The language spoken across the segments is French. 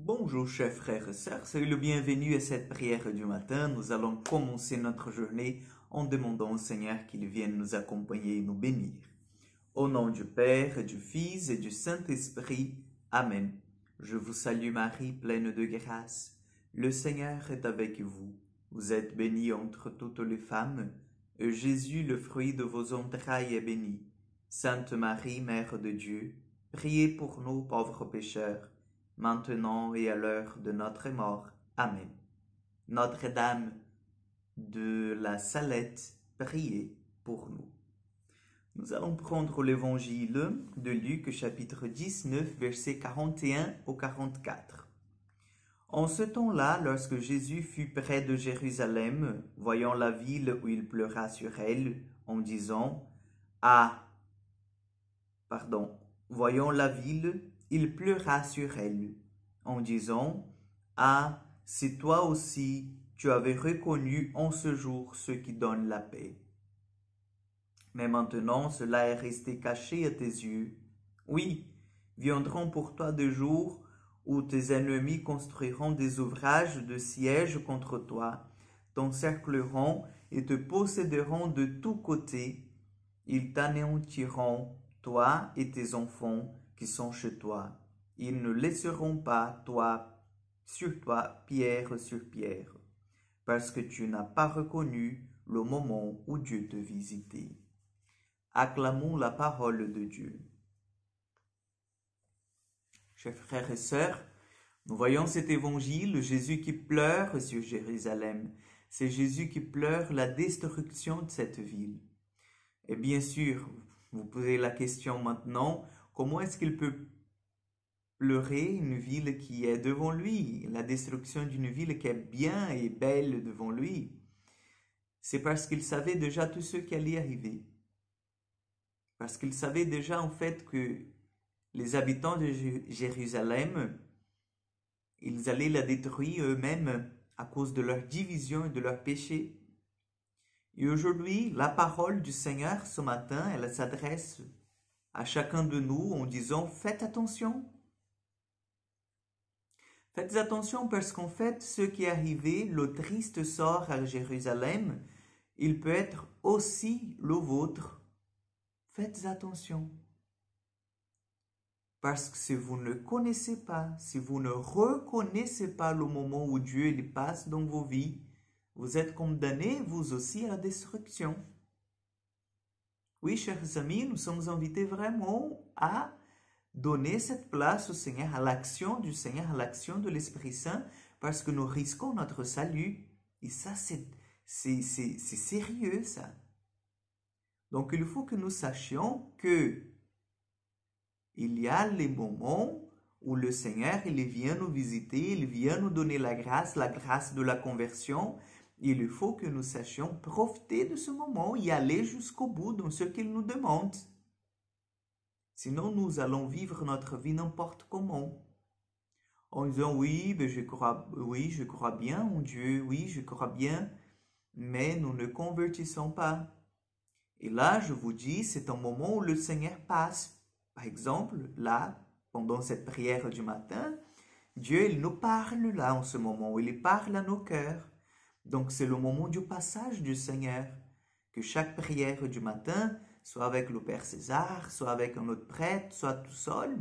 Bonjour chers frères et sœurs, soyez le bienvenu à cette prière du matin. Nous allons commencer notre journée en demandant au Seigneur qu'il vienne nous accompagner et nous bénir. Au nom du Père, du Fils et du Saint-Esprit. Amen. Je vous salue Marie, pleine de grâce. Le Seigneur est avec vous. Vous êtes bénie entre toutes les femmes, et Jésus, le fruit de vos entrailles, est béni. Sainte Marie, Mère de Dieu, priez pour nous pauvres pécheurs, maintenant et à l'heure de notre mort. Amen. Notre-Dame de la Salette, priez pour nous. Nous allons prendre l'évangile de Luc, chapitre 19, versets 41 au 44. En ce temps-là, lorsque Jésus fut près de Jérusalem, voyant la ville où il pleura sur elle, en disant voyant la ville, il pleura sur elle, en disant si toi aussi tu avais reconnu en ce jour ce qui donne la paix. Mais maintenant cela est resté caché à tes yeux. Oui, viendront pour toi des jours où tes ennemis construiront des ouvrages de siège contre toi, t'encercleront et te posséderont de tous côtés. Ils t'anéantiront, toi et tes enfants qui sont chez toi. Ils ne laisseront pas sur toi pierre sur pierre, parce que tu n'as pas reconnu le moment où Dieu te visitait. Acclamons la parole de Dieu. Chers frères et sœurs, nous voyons cet évangile, Jésus qui pleure sur Jérusalem. C'est Jésus qui pleure la destruction de cette ville. Et bien sûr, vous posez la question maintenant, comment est-ce qu'il peut pleurer une ville qui est devant lui, la destruction d'une ville qui est bien et belle devant lui? C'est parce qu'il savait déjà tout ce qui allait arriver. Parce qu'il savait déjà en fait que les habitants de Jérusalem, ils allaient la détruire eux-mêmes à cause de leur division et de leur péché. Et aujourd'hui, la parole du Seigneur ce matin, elle s'adresse à chacun de nous en disant « Faites attention ». Faites attention parce qu'en fait, ce qui est arrivé, le triste sort à Jérusalem, il peut être aussi le vôtre. Faites attention. Parce que si vous ne connaissez pas, si vous ne reconnaissez pas le moment où Dieu il passe dans vos vies, vous êtes condamnés, vous aussi, à la destruction. Oui, chers amis, nous sommes invités vraiment à donner cette place au Seigneur, à l'action du Seigneur, à l'action de l'Esprit Saint, parce que nous risquons notre salut. Et ça, c'est sérieux, ça. Donc, il faut que nous sachions que il y a les moments où le Seigneur, il vient nous visiter, il vient nous donner la grâce de la conversion. Il faut que nous sachions profiter de ce moment et aller jusqu'au bout dans ce qu'il nous demande. Sinon, nous allons vivre notre vie n'importe comment. En disant, oui, je crois bien en Dieu, oui, je crois bien, mais nous ne convertissons pas. Et là, je vous dis, c'est un moment où le Seigneur passe. Par exemple, là, pendant cette prière du matin, Dieu, il nous parle là en ce moment, où il parle à nos cœurs. Donc, c'est le moment du passage du Seigneur. Que chaque prière du matin, soit avec le Père César, soit avec un autre prêtre, soit tout seul,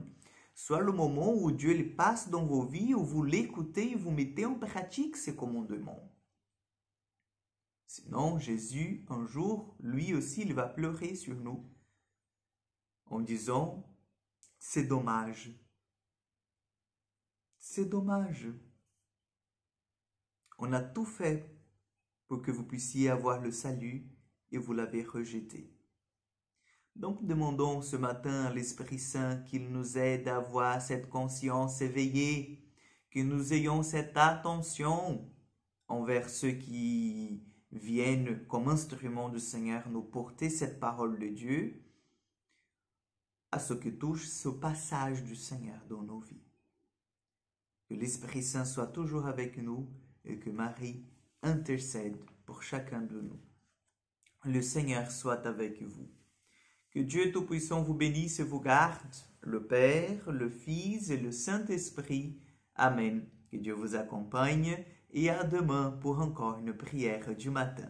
soit le moment où Dieu il passe dans vos vies, où vous l'écoutez et vous mettez en pratique ses commandements. Sinon, Jésus, un jour, lui aussi, il va pleurer sur nous en disant, c'est dommage. C'est dommage. On a tout fait pour que vous puissiez avoir le salut et vous l'avez rejeté. Donc, demandons ce matin à l'Esprit Saint qu'il nous aide à avoir cette conscience éveillée, que nous ayons cette attention envers ceux qui viennent comme instrument du Seigneur nous porter cette parole de Dieu, à ce que touche ce passage du Seigneur dans nos vies. Que l'Esprit Saint soit toujours avec nous et que Marie intercède pour chacun de nous. Le Seigneur soit avec vous. Que Dieu Tout-Puissant vous bénisse et vous garde, le Père, le Fils et le Saint-Esprit. Amen. Que Dieu vous accompagne et à demain pour encore une prière du matin.